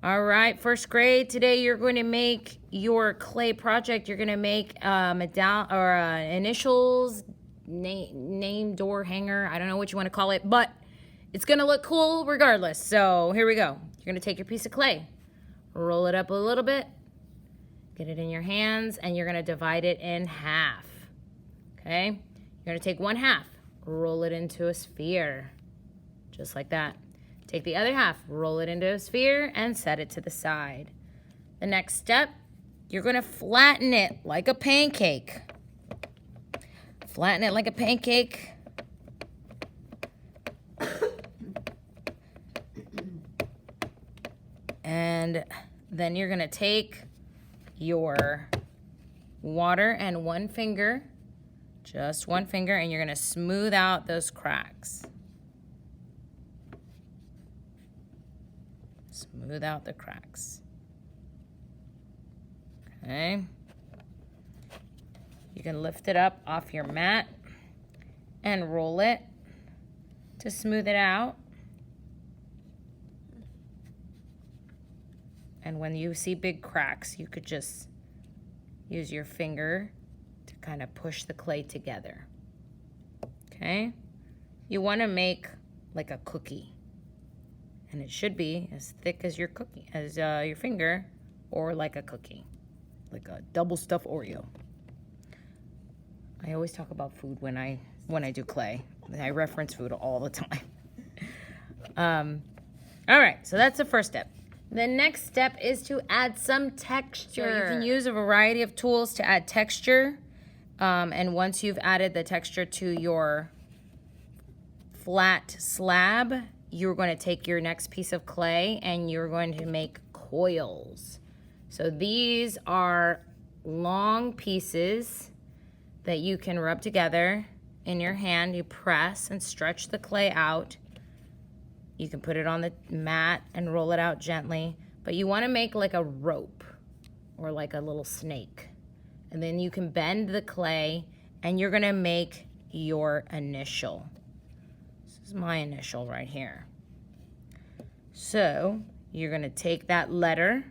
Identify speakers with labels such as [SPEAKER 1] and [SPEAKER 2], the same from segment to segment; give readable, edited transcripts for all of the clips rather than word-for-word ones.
[SPEAKER 1] All right, first grade. Today you're going to make your clay project. You're going to make initials, name, door hanger. I don't know what you want to call it, but it's going to look cool regardless. So here we go. You're going to take your piece of clay, roll it up a little bit, get it in your hands, and you're going to divide it in half. Okay? You're going to take one half, roll it into a sphere, just like that. Take the other half, roll it into a sphere, and set it to the side. The next step, you're going to flatten it like a pancake. Flatten it like a pancake. And then you're going to take your water and one finger, just one finger, and you're going to smooth out those cracks. Smooth out the cracks. Okay. You can lift it up off your mat and roll it to smooth it out. And when you see big cracks, you could just use your finger to kind of push the clay together. Okay? You want to make like a cookie. And it should be as thick as your cookie, as your finger, or like a cookie, like a double stuffed Oreo. I always talk about food when I do clay. I reference food all the time. All right, so that's the first step. The next step is to add some texture. So you can use a variety of tools to add texture. And once you've added the texture to your flat slab, you're going to take your next piece of clay and you're going to make coils. So these are long pieces that you can rub together in your hand. You press and stretch the clay out. You can put it on the mat and roll it out gently, but you want to make like a rope or like a little snake. And then you can bend the clay and you're going to make your initial. This is my initial right here. So you're going to take that letter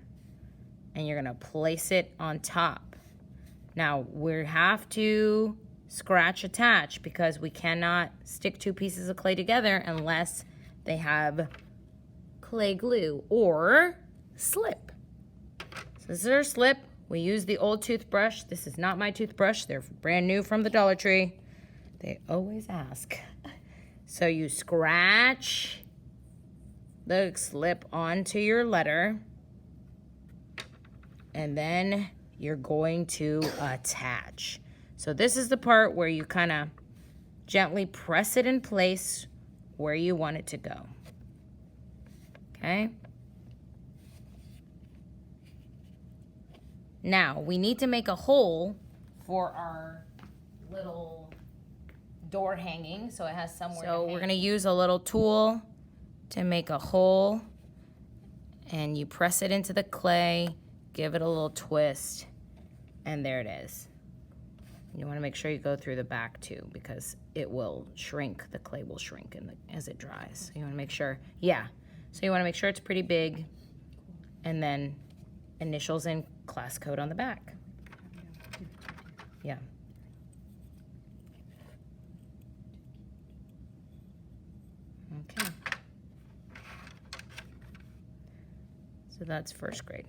[SPEAKER 1] and you're going to place it on top. Now we have to scratch attach because we cannot stick two pieces of clay together unless they have clay glue or slip. So this is our slip. We use the old toothbrush. This is not my toothbrush. They're brand new from the Dollar Tree. They always ask. So you scratch the slip onto your letter, and then you're going to attach. So this is the part where you kind of gently press it in place where you want it to go. Okay? Now, we need to make a hole for our little door hanging so it has somewhere to hang. So we're going to use a little tool to make a hole, and you press it into the clay, give it a little twist, and there it is. You want to make sure you go through the back too because it will shrink. The clay will shrink as it dries. So you want to make sure, yeah. So you want to make sure it's pretty big, and then initials and class code on the back. Yeah. Okay. So that's first grade.